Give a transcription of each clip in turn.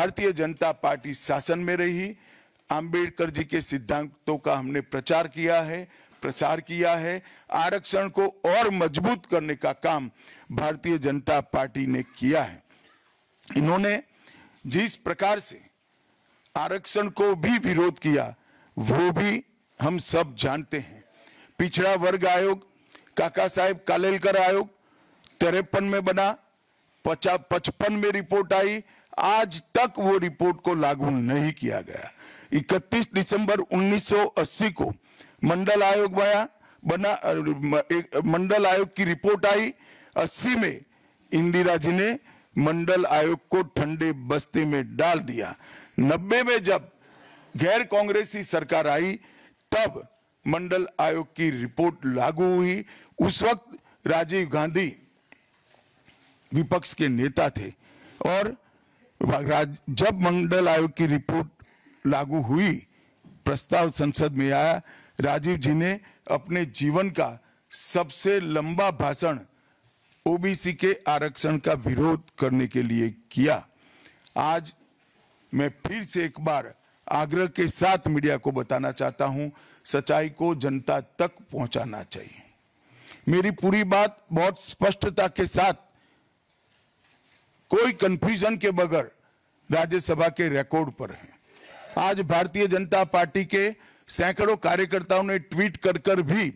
Bharatiya Janata party शासन में रही, आंबेडकर जी के सिद्धांतों का हमने प्रचार किया है, प्रसार किया है। आरक्षण को और मजबूत करने का काम भारतीय जनता पार्टी ने किया है। इन्होंने जिस प्रकार से आरक्षण को भी विरोध किया वो भी हम सब जानते हैं। पिछड़ा वर्ग आयोग, काका साहेब कालेलकर आयोग 53 में बना, 55 में रिपोर्ट आई, आज तक वो रिपोर्ट को लागू नहीं किया गया। 31 दिसंबर 1980 को मंडल आयोग बना, मंडल आयोग की रिपोर्ट आई। 80 में इंदिरा जी ने मंडल आयोग को ठंडे बस्ते में डाल दिया। 90 में जब गैर कांग्रेसी सरकार आई तब मंडल आयोग की रिपोर्ट लागू हुई। उस वक्त राजीव गांधी विपक्ष के नेता थे और जब मंडल आयोग की रिपोर्ट लागू हुई, प्रस्ताव संसद में आया, राजीव जी ने अपने जीवन का सबसे लंबा भाषण ओबीसी के आरक्षण का विरोध करने के लिए किया। आज मैं फिर से एक बार आग्रह के साथ मीडिया को बताना चाहता हूं, सच्चाई को जनता तक पहुंचाना चाहिए। मेरी पूरी बात बहुत स्पष्टता के साथ, कोई कंफ्यूजन के बगैर राज्यसभा के रिकॉर्ड पर है। आज भारतीय जनता पार्टी के सैकड़ों कार्यकर्ताओं ने ट्वीट कर भी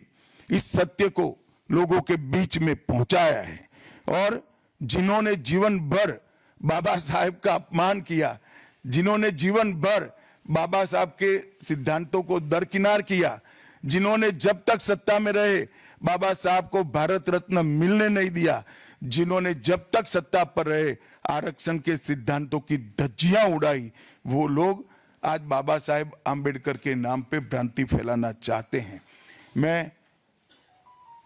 इस सत्य को लोगों के बीच में पहुंचाया है। और जिन्होंने जीवन भर बाबा साहेब का अपमान किया, जिन्होंने जीवन भर बाबा साहब के सिद्धांतों को दरकिनार किया, जिन्होंने जब तक सत्ता में रहे बाबा साहब को भारत रत्न मिलने नहीं दिया, जिन्होंने जब तक सत्ता पर रहे आरक्षण के सिद्धांतों की धज्जियां उड़ाई, वो लोग आज बाबा साहेब आंबेडकर के नाम पे भ्रांति फैलाना चाहते हैं। मैं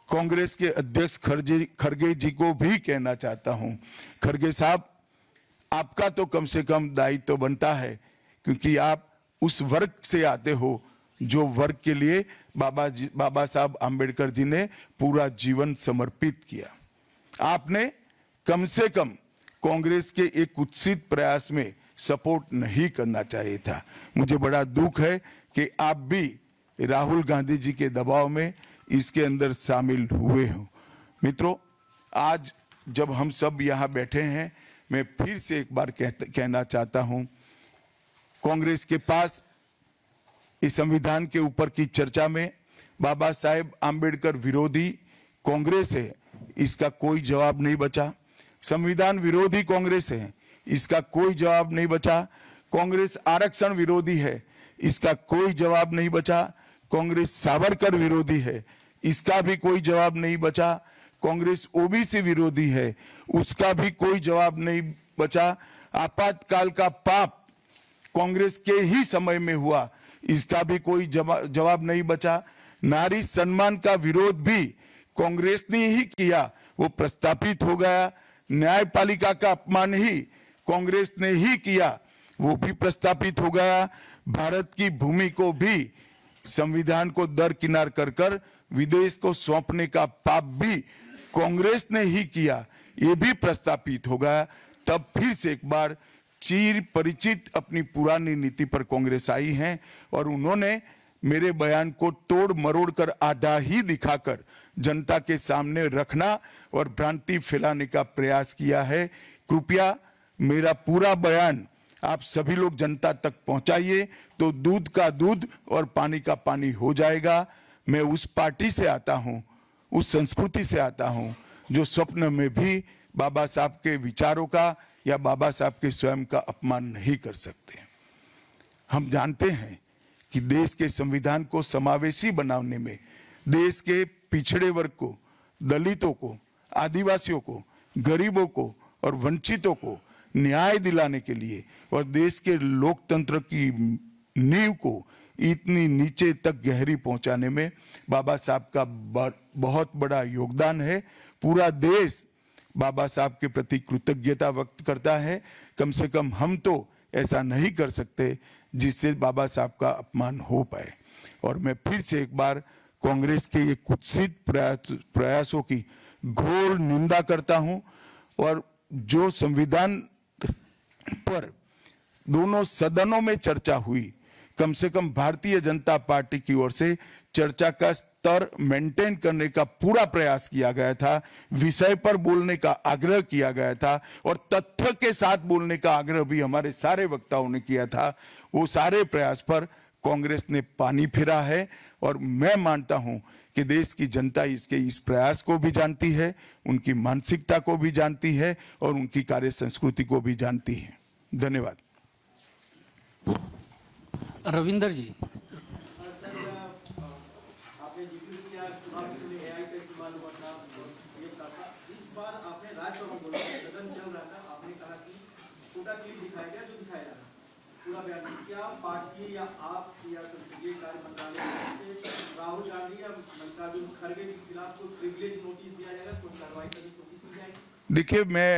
कांग्रेस के अध्यक्ष खड़गे जी को भी कहना चाहता हूं, खड़गे साहब, आपका तो कम से कम दायित्व तो बनता है, क्योंकि आप उस वर्ग से आते हो जो वर्ग के लिए बाबा साहब आंबेडकर जी ने पूरा जीवन समर्पित किया। आपने कम से कम कांग्रेस के एक कुत्सित प्रयास में सपोर्ट नहीं करना चाहिए था। मुझे बड़ा दुख है कि आप भी राहुल गांधी जी के दबाव में इसके अंदर शामिल हुए हो। मित्रों, आज जब हम सब यहाँ बैठे हैं, मैं फिर से एक बार कहना चाहता हूं, कांग्रेस के पास इस संविधान के ऊपर की चर्चा में बाबा साहेब आंबेडकर विरोधी कांग्रेस है, इसका कोई जवाब नहीं बचा। संविधान विरोधी कांग्रेस है, इसका कोई जवाब नहीं बचा। कांग्रेस आरक्षण विरोधी है, इसका कोई जवाब नहीं बचा। कांग्रेस सावरकर विरोधी है, इसका भी कोई जवाब नहीं बचा। कांग्रेस ओबीसी विरोधी है, उसका भी कोई जवाब नहीं बचा। आपातकाल का पाप कांग्रेस के ही समय में हुआ, इसका भी कोई जवाब नहीं बचा। नारी सम्मान का विरोध भी कांग्रेस ने ही किया, वो प्रस्तापित हो गया। न्यायपालिका का अपमान ही कांग्रेस ने ही किया, वो भी प्रस्तापित हो गया। भारत की भूमि को भी संविधान को दरकिनार कर विदेश को सौंपने का पाप भी कांग्रेस ने ही किया, ये भी प्रस्तापित हो गया। तब फिर से एक बार चिर परिचित अपनी पुरानी नीति पर कांग्रेस आई है और उन्होंने मेरे बयान को तोड़ मरोड़ कर आधा ही दिखाकर जनता के सामने रखना और भ्रांति फैलाने का प्रयास किया है। कृपया मेरा पूरा बयान आप सभी लोग जनता तक पहुंचाइए, तो दूध का दूध और पानी का पानी हो जाएगा। मैं उस पार्टी से आता हूं, उस संस्कृति से आता हूं जो स्वप्न में भी बाबा साहब के विचारों का या बाबा साहब के स्वयं का अपमान नहीं कर सकते। हम जानते हैं कि देश के संविधान को समावेशी बनाने में, देश के पिछड़े वर्ग को, दलितों को, आदिवासियों को, गरीबों को और वंचितों को न्याय दिलाने के लिए और देश के लोकतंत्र की नींव को इतनी नीचे तक गहरी पहुंचाने में बाबा साहब का बहुत बड़ा योगदान है। पूरा देश बाबा साहब के प्रति कृतज्ञता व्यक्त करता है। कम से कम हम तो ऐसा नहीं कर सकते जिससे बाबा साहब का अपमान हो पाए। और मैं फिर से एक बार कांग्रेस के ये कुत्सित प्रयासों की घोर निंदा करता हूं और जो संविधान पर दोनों सदनों में चर्चा हुई, कम से कम भारतीय जनता पार्टी की ओर से चर्चा का स्तर मेंटेन करने का पूरा प्रयास किया गया था, विषय पर बोलने का आग्रह किया गया था और तथ्य के साथ बोलने का आग्रह भी हमारे सारे वक्ताओं ने किया था। वो सारे प्रयास पर कांग्रेस ने पानी फिरा है और मैं मानता हूं कि देश की जनता इसके इस प्रयास को भी जानती है, उनकी मानसिकता को भी जानती है और उनकी कार्य संस्कृति को भी जानती है। धन्यवाद। रविंदर जी। आपने जिक्र किया AI का इस्तेमाल हुआ था, ये सब था। इस बार आपने राज्यसभा बोला, सदन चल रहा था, आपने कहा कि छोटा क्लिप दिखाया गया जो दिखाया जाना पूरा बयान। क्या पार्टी या आप या संसदीय कार्य मंत्रालय से राहुल गांधी या मल्लिकार्जुन खड़गे के खिलाफ कोई प्रिविलेज नोटिस दिया जाएगा, कोई कार्रवाई करने की कोशिश की जाएगी? देखिए, मैं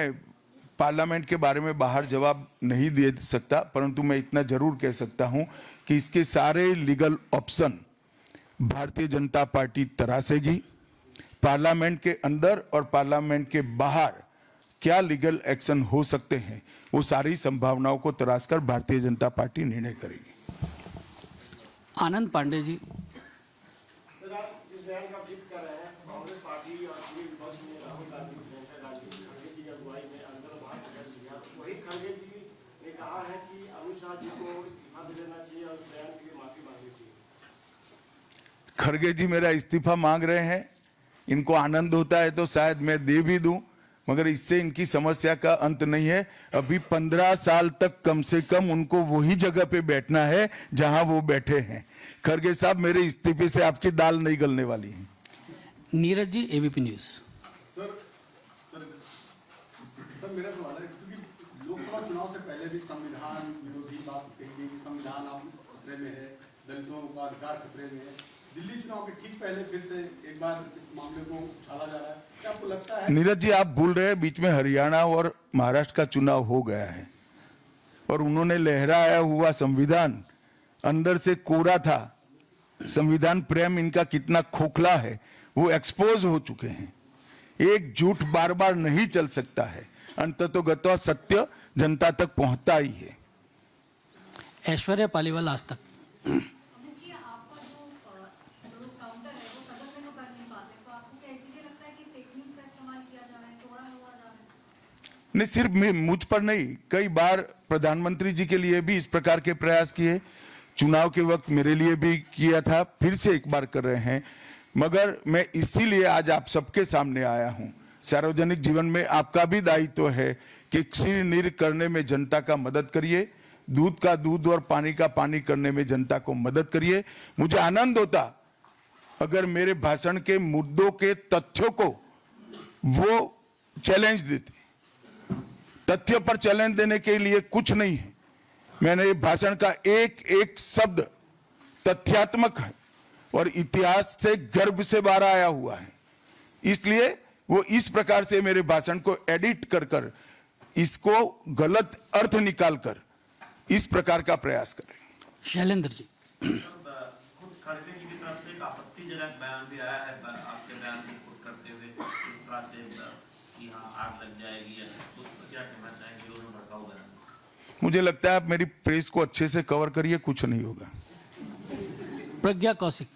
पार्लियामेंट के बारे में बाहर जवाब नहीं दे सकता, परंतु मैं इतना जरूर कह सकता हूं कि इसके सारे legal option Bharatiya Janata party तरासेगी। Parliament के अंदर और पार्लियामेंट के बाहर क्या लीगल एक्शन हो सकते हैं, वो सारी संभावनाओं को तराशकर भारतीय जनता पार्टी निर्णय करेगी। आनंद पांडे जी। सर, आप जिस बयान का जिक्र कर रहे हैं, कांग्रेस पार्टी और पूरे विपक्ष ने राहुल गांधी प्रियंका गांधी खड़गे की अगुवाई में अंदर और बाहर प्रदर्शन किया। वही खड़गे जी ने कहा है कि अमित शाह जी को इस्तीफा दे देना चाहिए और उस बयान के लिए माफी मांगनी चाहिए। खड़गे जी मेरा इस्तीफा मांग रहे हैं, इनको आनंद होता है तो शायद मैं दे भी दूं, मगर इससे इनकी समस्या का अंत नहीं है। अभी 15 साल तक कम से कम उनको वही जगह पे बैठना है जहां वो बैठे हैं। खड़गे साहब, मेरे इस्तीफे से आपकी दाल नहीं गलने वाली है। Neeraj ji, ABP news. Sir मेरा सवाल है, क्योंकि लोकसभा चुनाव से पहले भी संविधान विरोधी बात कही गई कि संविधान अब खतरे में है, दलितों का अधिकार खतरे में है। दिल्ली चुनाव के ठीक पहले फिर से एक बार इस मामले को उछाला जा रहा है, क्या आपको लगता है? नीरज जी, आप भूल रहे हैं, बीच में हरियाणा और महाराष्ट्र का चुनाव हो गया है और उन्होंने लहराया हुआ संविधान अंदर से कोरा था। संविधान प्रेम इनका कितना खोखला है वो एक्सपोज हो चुके हैं। एक झूठ बार बार नहीं चल सकता है, अंततोगत्वा सत्य जनता तक पहुंचता ही है। ऐश्वर्या पालीवाल, आज तक। नहीं, सिर्फ मुझ पर नहीं, कई बार प्रधानमंत्री जी के लिए भी इस प्रकार के प्रयास किए, चुनाव के वक्त मेरे लिए भी किया था, फिर से एक बार कर रहे हैं। मगर मैं इसीलिए आज आप सबके सामने आया हूं। सार्वजनिक जीवन में आपका भी दायित्व है कि क्षीर नीर करने में जनता का मदद करिए, दूध का दूध और पानी का पानी करने में जनता को मदद करिए। मुझे आनंद होता अगर मेरे भाषण के मुद्दों के तथ्यों को वो चैलेंज देते। तथ्य पर चैलेंज देने के लिए कुछ नहीं है। मैंने भाषण का एक एक शब्द तथ्यात्मक है और इतिहास से गर्भ से बाहर आया हुआ है, इसलिए वो इस प्रकार से मेरे भाषण को एडिट कर कर इसको गलत अर्थ निकालकर इस प्रकार का प्रयास करें। शैलेंद्र जी। खुद खड़गे जी की तरफ से एक आपत्तिजनक बयान भी आया है आपके बयान को कोट करते हुए, इस तरह से कि हाँ आग लग जाएगी, या उस पर क्या कहना चाहेंगे? उन्होंने भड़काऊ बयान। मुझे लगता है आप मेरी प्रेस को अच्छे से कवर करिए, कुछ नहीं होगा। प्रज्ञा कौशिक।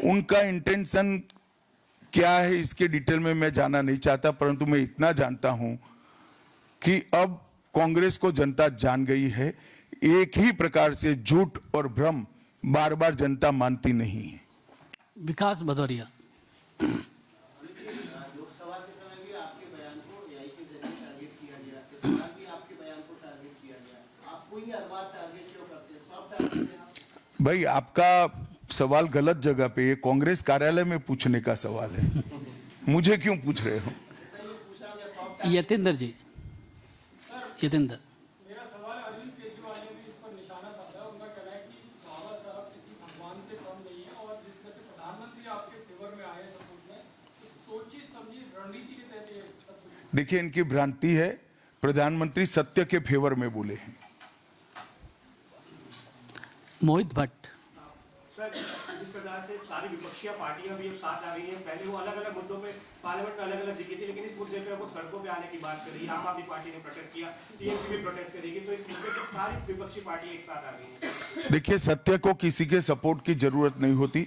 उनका इंटेंशन क्या है इसके डिटेल में मैं जाना नहीं चाहता, परंतु मैं इतना जानता हूं कि अब कांग्रेस को जनता जान गई है। एक ही प्रकार से झूठ और भ्रम बार बार जनता मानती नहीं है। विकास भदौरिया। लोकसभा के समय भी आपके बयान को AI के जरिए टारगेट किया गया, इस बार भी आपके बयान को टारगेट किया गया। आपको ही हर बार टारगेट क्यों करते हैं? सॉफ्ट टारगेट हैं आप। भाई, आपका सवाल गलत जगह पे, ये कांग्रेस कार्यालय में पूछने का सवाल है, मुझे क्यों पूछ रहे हो? यतेंद्र जी। यतेंद्र। मेरा सवाल अरविंद केजरीवाल ने भी इस पर निशाना साधा। उनका कहना है कि बाबा साहब किसी भगवान से कम नहीं है और जिस तरह से प्रधानमंत्री आपके फेवर में आए सब कुछ में, तो सोची समझी रणनीति के तहत ये सब कुछ। देखिए, इनकी भ्रांति है, प्रधानमंत्री सत्य के फेवर में बोले हैं। मोहित भट्ट। सर, जिस प्रकार से सारी विपक्षी पार्टियां भी अब साथ आ गई हैं, पहले वो अलग अलग मुद्दों पे पार्लियामेंट में अलग अलग दिखी थी, लेकिन इस मुद्दे पे वो सड़कों पे आने की बात कर रही है। आम आदमी पार्टी ने प्रोटेस्ट किया, टीएमसी भी प्रोटेस्ट करेगी, तो इस मुद्दे पे सारी विपक्षी पार्टी एक साथ आ गई है। देखिए, सत्य को किसी के सपोर्ट की जरूरत नहीं होती।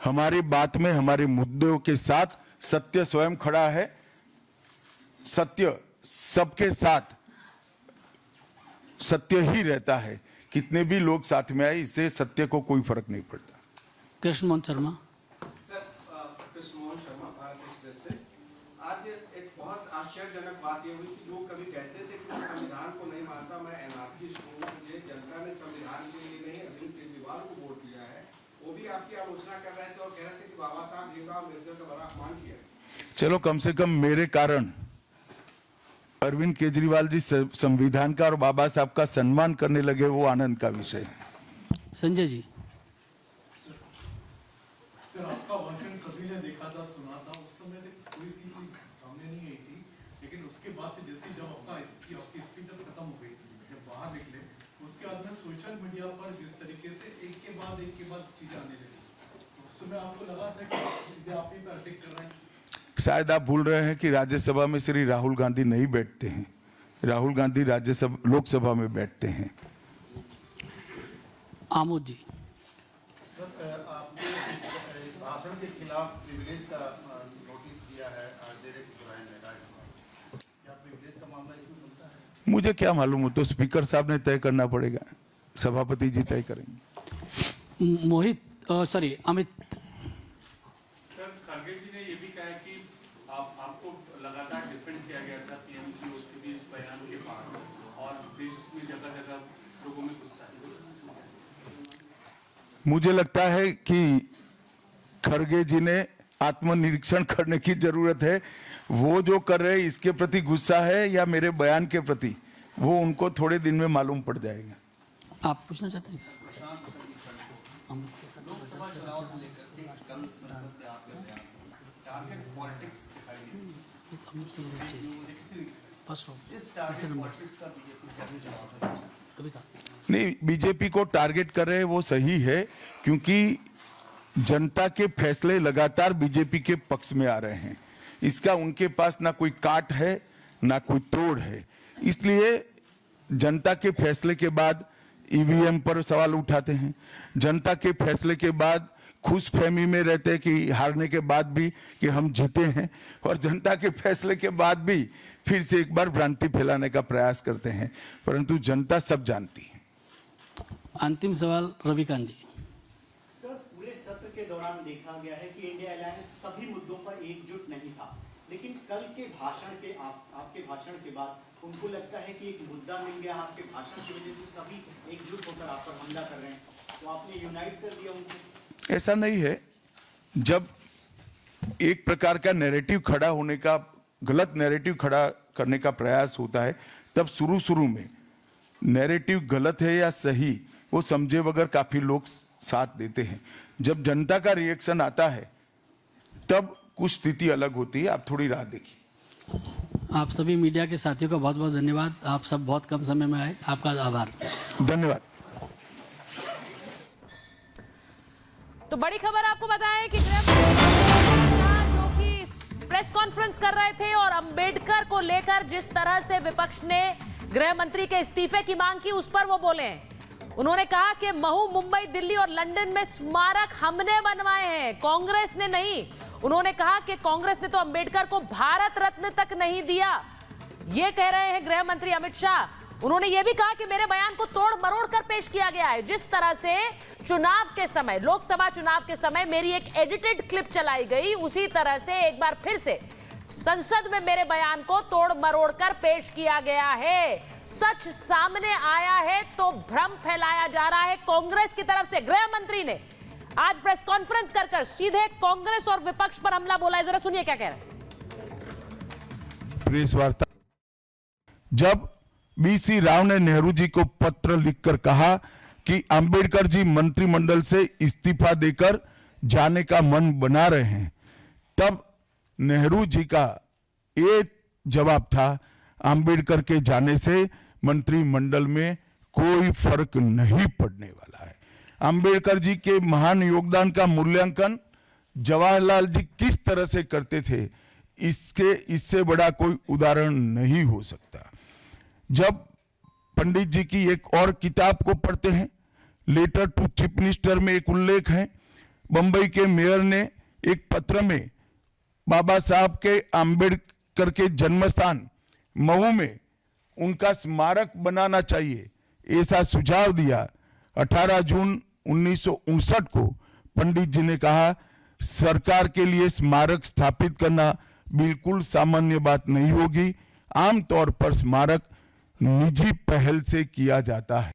हमारी बात में, हमारे मुद्दों के साथ सत्य स्वयं खड़ा है। सत्य सबके साथ सत्य ही रहता है। कितने भी लोग साथ में आए, इससे सत्य को कोई फर्क नहीं पड़ता। कृष्ण मोहन शर्मा। सर, कृष्ण मोहन शर्मा, भारत एक्सप्रेस से। आज एक बहुत आश्चर्यजनक बात ये हुई कि जो कभी कहते थे कि मैं संविधान को नहीं मानता, मैं एनार्किस्ट हूँ, मुझे जनता ने संविधान के लिए नहीं अरविंद केजरीवाल को वोट दिया है, वो भी आपकी आलोचना कर रहे थे और कह रहे थे कि बाबा साहब भीमराव अम्बेडकर का बड़ा अपमान किया। चलो, कम से कम मेरे कारण अरविंद केजरीवाल जी संविधान का और बाबा साहब का सम्मान करने लगे, वो आनंद का विषय है। संजय जी। सर, आपका भाषण सभी ने देखा था, सुना था। उस समय कोई सी चीज सामने नहीं आई थी, लेकिन उसके बाद से जैसे जब आपकी स्पीच जब खत्म हो गई, जब बाहर निकले, उसके बाद में सोशल मीडिया पर जिस तरीके से एक के बाद चीजें आने लगी, उस समय आपको लगा था कि सीधे आप ही पे अटैक कर रहे हैं। शायद आप भूल रहे हैं कि राज्यसभा में श्री राहुल गांधी नहीं बैठते हैं। राहुल गांधी राज्यसभा, लोकसभा में बैठते हैं। आमोद जी। सर, आपने इस भाषण के खिलाफ प्रिविलेज का नोटिस दिया है डायरेक्ट ज्वाइन है राज्यसभा। क्या प्रिविलेज का मामला इसमें बनता है? मुझे क्या मालूम, हो तो स्पीकर साहब ने तय करना पड़ेगा, सभापति जी तय करेंगे। अमित। सर, खड़गे जी ने ये भी कहा है कि आपको लगातार डिफेंड किया गया था पीएम की ओर से भी इस बयान के बाद, और देश में जगह जगह लोगों में गुस्सा है। मुझे लगता है कि खड़गे जी ने आत्मनिरीक्षण करने की जरूरत है। वो जो कर रहे हैं, इसके प्रति गुस्सा है या मेरे बयान के प्रति, वो उनको थोड़े दिन में मालूम पड़ जाएगा। आप पूछना चाहते हैं? लोकसभा चुनाव से लेकर के कल संसद में आपके बयान टारगेट पॉलिटिक्स दिखाई दी। इस टारगेट पॉलिटिक्स का बीजेपी कैसे जवाब देगा? नहीं, बीजेपी को टारगेट कर रहे हैं वो सही है, क्योंकि जनता के फैसले लगातार बीजेपी के पक्ष में आ रहे हैं। इसका उनके पास ना कोई काट है ना कोई तोड़ है। इसलिए जनता के फैसले के बाद ईवीएम पर सवाल उठाते हैं। जनता के फैसले के बाद खुशफहमी में रहते हैं कि हारने के बाद भी कि हम जीते हैं, और जनता के फैसले के बाद भी फिर से एक बार भ्रांति फैलाने का प्रयास करते हैं, परंतु जनता सब जानती है। अंतिम सवाल रविकांत जी। सर, पूरे सत्र के दौरान देखा गया है कि इंडिया अलायंस सभी मुद्दों पर एकजुट नहीं था, लेकिन कल के भाषण के आपके भाषण के बाद उनको लगता है कि एक मुद्दा मिल गया, आपके भाषण की वजह से सभी एकजुट होकर आप पर हमला कर रहे हैं, तो आपने यूनाइट कर दिया उनको। ऐसा नहीं है। जब एक प्रकार का नैरेटिव खड़ा होने का, गलत नैरेटिव खड़ा करने का प्रयास होता है, तब शुरू में नैरेटिव गलत है या सही वो समझे बगैर काफी लोग साथ देते हैं। जब जनता का रिएक्शन आता है तब कुछ स्थिति अलग होती है। आप थोड़ी राह देखिए। आप सभी मीडिया के साथियों का बहुत बहुत धन्यवाद। आप सब बहुत कम समय में आए, आपका आभार। धन्यवाद। तो बड़ी खबर आपको बताएं कि गृह मंत्री जो कि प्रेस कॉन्फ्रेंस कर रहे थे और अंबेडकर को लेकर जिस तरह से विपक्ष ने गृह मंत्री के इस्तीफे की मांग की, उस पर वो बोले। उन्होंने कहा कि महू, मुंबई, दिल्ली और लंदन में स्मारक हमने बनवाए हैं, कांग्रेस ने नहीं। उन्होंने कहा कि कांग्रेस ने तो अंबेडकर को भारत रत्न तक नहीं दिया। ये कह रहे हैं गृह मंत्री अमित शाह। उन्होंने ये भी कहा कि मेरे बयान को तोड़ मरोड़ कर पेश किया गया है। जिस तरह से चुनाव के समय, लोकसभा चुनाव के समय मेरी एक एडिटेड क्लिप चलाई गई, उसी तरह से एक बार फिर से संसद में मेरे बयान को तोड़ मरोड़ कर पेश किया गया है। सच सामने आया है तो भ्रम फैलाया जा रहा है कांग्रेस की तरफ से। गृह मंत्री ने आज प्रेस कॉन्फ्रेंस कर सीधे कांग्रेस और विपक्ष पर हमला बोला है। जरा सुनिए क्या कह रहे हैं। प्रेस वार्ता, जब बीसी राव ने नेहरू जी को पत्र लिखकर कहा कि अंबेडकर जी मंत्रिमंडल से इस्तीफा देकर जाने का मन बना रहे हैं, तब नेहरू जी का एक जवाब था, अंबेडकर के जाने से मंत्रिमंडल में कोई फर्क नहीं पड़ने वाला है। अंबेडकर जी के महान योगदान का मूल्यांकन जवाहरलाल जी किस तरह से करते थे, इससे बड़ा कोई उदाहरण नहीं हो सकता। जब पंडित जी की एक और किताब को पढ़ते हैं, लेटर टू चीफ मिनिस्टर में एक उल्लेख है, बंबई के मेयर ने एक पत्र में बाबा साहब के अंबेडकर के जन्मस्थान महू में उनका स्मारक बनाना चाहिए, ऐसा सुझाव दिया। 18 जून 1959 को पंडित जी ने कहा, सरकार के लिए स्मारक स्थापित करना बिल्कुल सामान्य बात नहीं होगी। आमतौर पर स्मारक निजी पहल से किया जाता है।